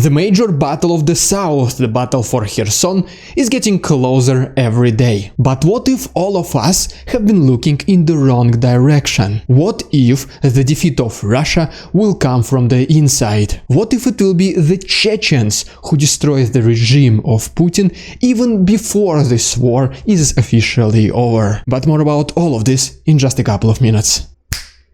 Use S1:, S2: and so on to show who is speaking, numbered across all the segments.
S1: The major battle of the south, the battle for Kherson, is getting closer every day. But what if all of us have been looking in the wrong direction? What if the defeat of Russia will come from the inside? What if it will be the Chechens who destroy the regime of Putin even before this war is officially over? But more about all of this in just a couple of minutes.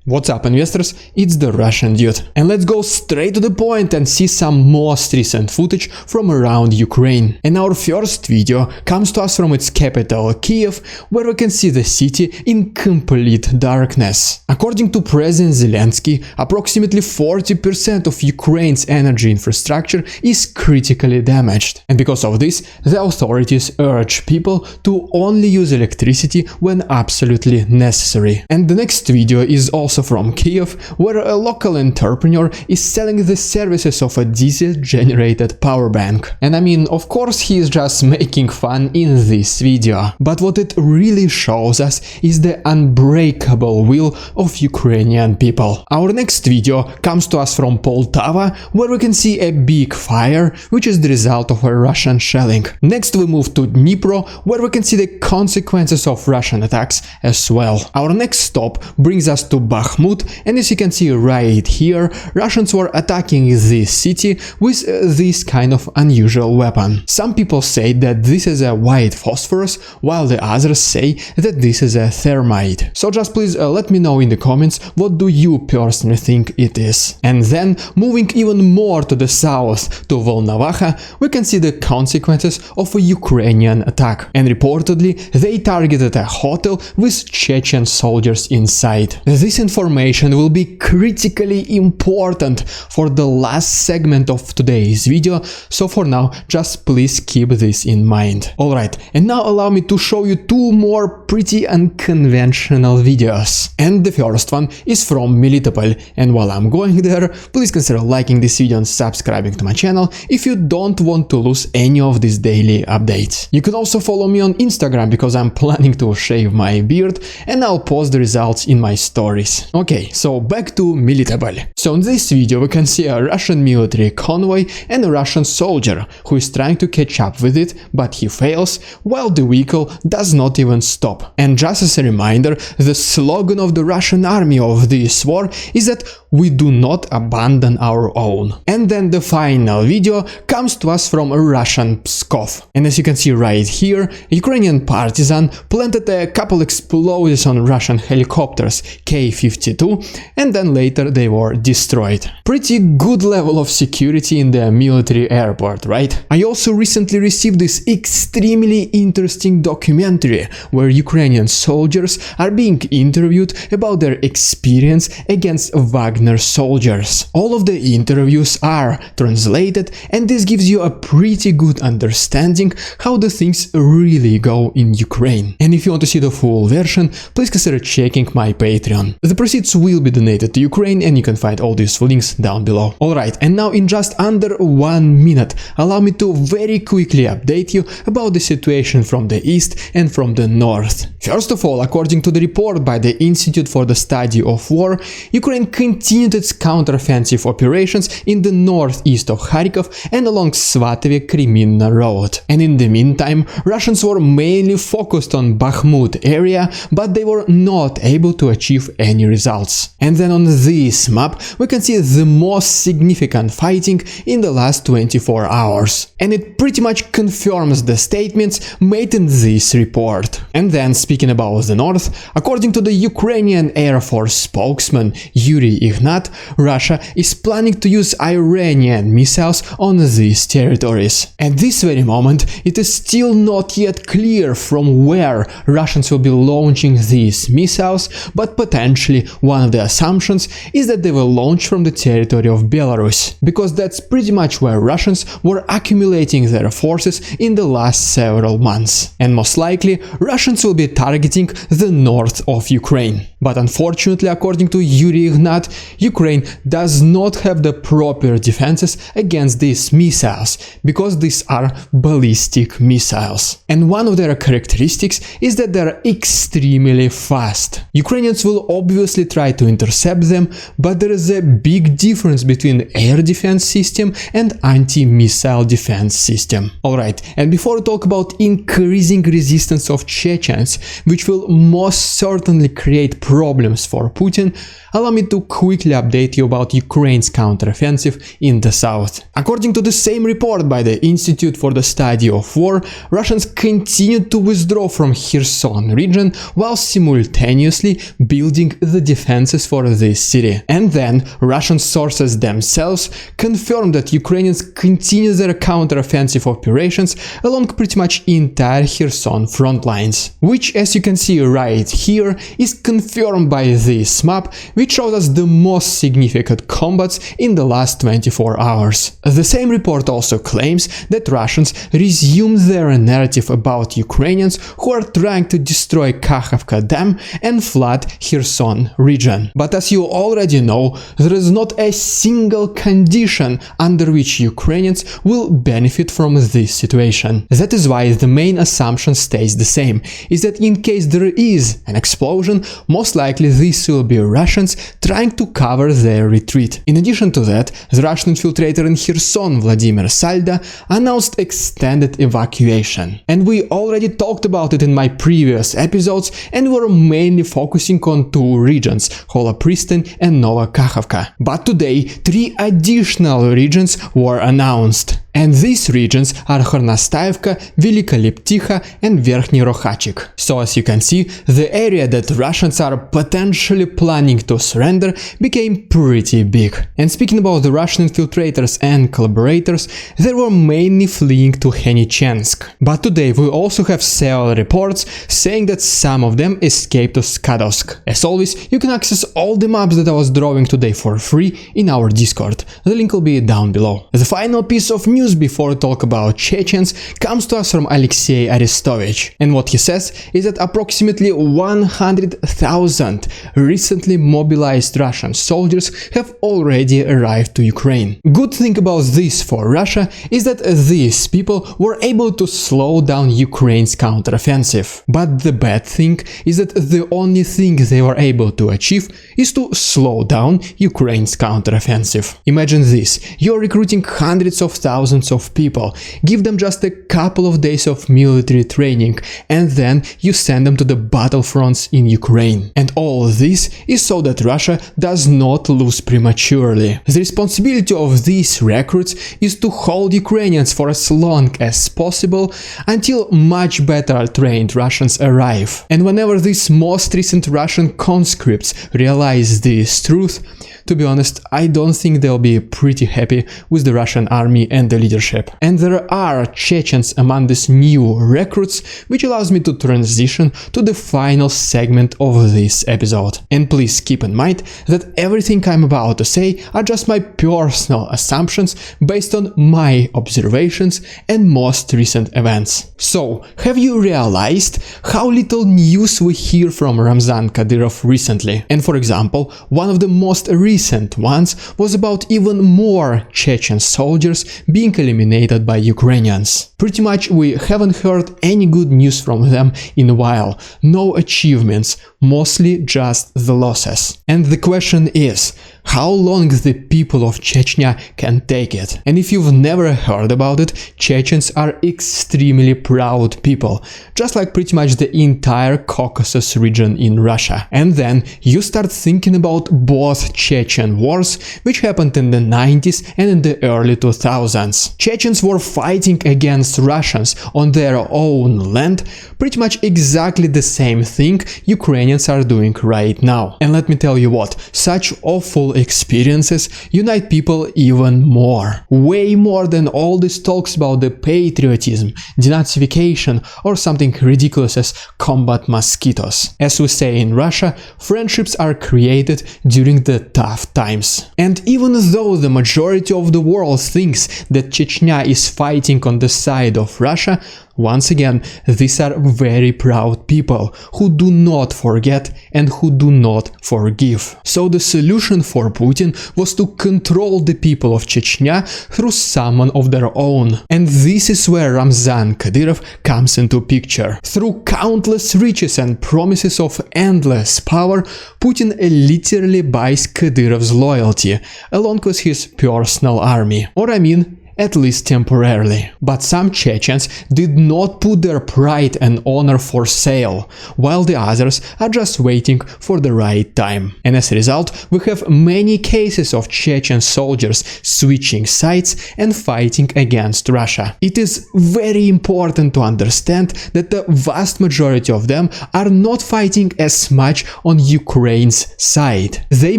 S1: What's up, investors? It's the Russian dude. And let's go straight to the point and see some most recent footage from around Ukraine. And our first video comes to us from its capital, Kiev, where we can see the city in complete darkness. According to President Zelensky, approximately 40% of Ukraine's energy infrastructure is critically damaged. And because of this, the authorities urge people to only use electricity when absolutely necessary. And the next video is also from Kiev, where a local entrepreneur is selling the services of a diesel-generated power bank. And I mean, of course he is just making fun in this video, but what it really shows us is the unbreakable will of Ukrainian people. Our next video comes to us from Poltava, where we can see a big fire, which is the result of a Russian shelling. Next we move to Dnipro, where we can see the consequences of Russian attacks as well. Our next stop brings us to Bakhmut, and as you can see right here, Russians were attacking this city with this kind of unusual weapon. Some people say that this is a white phosphorus, while the others say that this is a thermite. So just please let me know in the comments what do you personally think it is. And then, moving even more to the south, to Volnovakha, we can see the consequences of a Ukrainian attack. And reportedly, they targeted a hotel with Chechen soldiers inside. This information will be critically important for the last segment of today's video, so for now just please keep this in mind. Alright, and now allow me to show you two more pretty unconventional videos. And the first one is from Melitopol, and while I'm going there, please consider liking this video and subscribing to my channel if you don't want to lose any of these daily updates. You can also follow me on Instagram because I'm planning to shave my beard and I'll post the results in my stories. Okay, so back to Melitopol. So in this video we can see a Russian military convoy and a Russian soldier who is trying to catch up with it, but he fails, while the vehicle does not even stop. And just as a reminder, the slogan of the Russian army of this war is that we do not abandon our own. And then the final video comes to us from a Russian Pskov. And as you can see right here, a Ukrainian partisan planted a couple explosives on Russian helicopters K-52, and then later they were destroyed. Pretty good level of security in the military airport, right? I also recently received this extremely interesting documentary where Ukrainian soldiers are being interviewed about their experience against Wagner soldiers. All of the interviews are translated, and this gives you a pretty good understanding how the things really go in Ukraine. And if you want to see the full version, please consider checking my Patreon. The proceeds will be donated to Ukraine, and you can find all these links down below. Alright, and now in just under 1 minute, allow me to very quickly update you about the situation from the east and from the north. First of all, according to the report by the Institute for the Study of War, Ukraine continued its counteroffensive operations in the northeast of Kharkov and along Svatove-Kreminna road. And in the meantime, Russians were mainly focused on Bakhmut area, but they were not able to achieve any results. And then on this map, we can see the most significant fighting in the last 24 hours. And it pretty much confirms the statements made in this report. And then, speaking about the north, according to the Ukrainian Air Force spokesman Yuri Ignat, Russia is planning to use Iranian missiles on these territories. At this very moment, it is still not yet clear from where Russians will be launching these missiles, but potentially one of the assumptions is that they will launch from the territory of Belarus, because that's pretty much where Russians were accumulating their forces in the last several months. And most likely, Russians will be targeting the north of Ukraine. But unfortunately, according to Yuri Ignat, Ukraine does not have the proper defenses against these missiles, because these are ballistic missiles. And one of their characteristics is that they're extremely fast. Ukrainians will obviously try to intercept them, but there is a big difference between air defense system and anti-missile defense system. Alright, and before we talk about increasing resistance of Chechens, which will most certainly create problems for Putin, allow me to quickly update you about Ukraine's counteroffensive in the south. According to the same report by the Institute for the Study of War, Russians continued to withdraw from Kherson region while simultaneously building the defenses for this city. And then Russian sources themselves confirmed that Ukrainians continue their counteroffensive operations along pretty much entire Kherson front lines, which, as you can see right here, is confirmed by this map, which shows us the most significant combats in the last 24 hours. The same report also claims that Russians resumed their narrative about Ukrainians who are trying to destroy Kakhovka Dam and flood Kherson region. But as you already know, there is not a single condition under which Ukrainians will benefit from this situation. That is why the main assumption stays the same, is that in case there is an explosion, most likely this will be Russians trying to cover their retreat. In addition to that, the Russian infiltrator in Kherson, Vladimir Salda, announced extended evacuation. And we already talked about it in my previous episodes, and were mainly focusing on two regions, Holopristin and Nova Kakhovka. But today, 3 additional regions were announced. And these regions are Hornostaevka, Velika Lepticha and Verkhny Rokhachik. So as you can see, the area that Russians are potentially planning to surrender became pretty big. And speaking about the Russian infiltrators and collaborators, they were mainly fleeing to Henichensk. But today we also have several reports saying that some of them escaped to Skadovsk. As always, you can access all the maps that I was drawing today for free in our Discord. The link will be down below. The final piece of news before we talk about Chechens comes to us from Alexei Arestovich, and what he says is that approximately 100,000 recently mobilized Russian soldiers have already arrived to Ukraine. Good thing about this for Russia is that these people were able to slow down Ukraine's counteroffensive. But the bad thing is that the only thing they were able to achieve is to slow down Ukraine's counteroffensive. Imagine this: you're recruiting hundreds of thousands of people, give them just a couple of days of military training, and then you send them to the battlefronts in Ukraine. And all this is so that Russia does not lose prematurely. The responsibility of these recruits is to hold Ukrainians for as long as possible until much better trained Russians arrive. And whenever these most recent Russian conscripts realize this truth, to be honest, I don't think they'll be pretty happy with the Russian army and the leadership. And there are Chechens among these new recruits, which allows me to transition to the final segment of this episode. And please keep in mind that everything I'm about to say are just my personal assumptions based on my observations and most recent events. So, have you realized how little news we hear from Ramzan Kadyrov recently? And for example, one of the most recent ones was about even more Chechen soldiers being eliminated by Ukrainians. Pretty much we haven't heard any good news from them in a while, no achievements, mostly just the losses. And the question is, how long the people of Chechnya can take it? And if you've never heard about it, Chechens are extremely proud people, just like pretty much the entire Caucasus region in Russia. And then you start thinking about both Chechen wars, which happened in the 90s and in the early 2000s. Chechens were fighting against Russians on their own land, pretty much exactly the same thing Ukrainians are doing right now. And let me tell you what, such awful experiences unite people even more. Way more than all these talks about the patriotism, denazification, or something ridiculous as combat mosquitoes. As we say in Russia, friendships are created during the tough times. And even though the majority of the world thinks that Chechnya is fighting on the side of Russia, Once again, these are very proud people who do not forget and who do not forgive. So the solution for Putin was to control the people of Chechnya through someone of their own. And this is where Ramzan Kadyrov comes into picture. Through countless riches and promises of endless power, Putin literally buys Kadyrov's loyalty, along with his personal army. Or I mean, at least temporarily. But some Chechens did not put their pride and honor for sale, while the others are just waiting for the right time. And as a result, we have many cases of Chechen soldiers switching sides and fighting against Russia. It is very important to understand that the vast majority of them are not fighting as much on Ukraine's side. They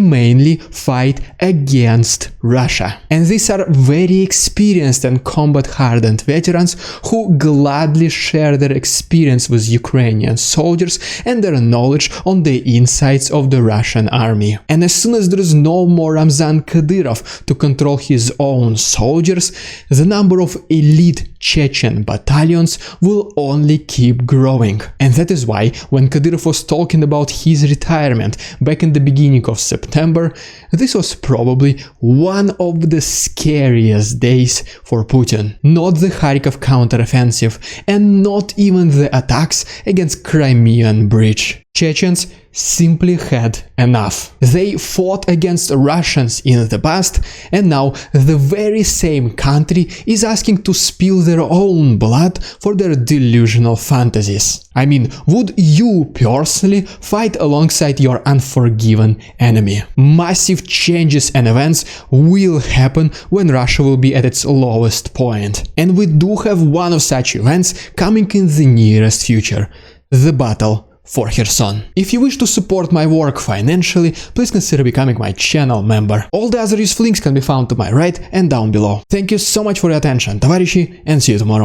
S1: mainly fight against Russia. And these are very experienced and combat-hardened veterans who gladly share their experience with Ukrainian soldiers and their knowledge on the insides of the Russian army. And as soon as there is no more Ramzan Kadyrov to control his own soldiers, the number of elite Chechen battalions will only keep growing. And that is why, when Kadyrov was talking about his retirement back in the beginning of September, this was probably one of the scariest days for Putin. Not the Kharkov counteroffensive, and not even the attacks against Crimean Bridge. Chechens simply had enough. They fought against Russians in the past, and now the very same country is asking to spill their own blood for their delusional fantasies. I mean, would you personally fight alongside your unforgiven enemy? Massive changes and events will happen when Russia will be at its lowest point. And we do have one of such events coming in the nearest future: the battle for Kherson. If you wish to support my work financially, please consider becoming my channel member. All the other useful links can be found to my right and down below. Thank you so much for your attention, товарищи, and see you tomorrow.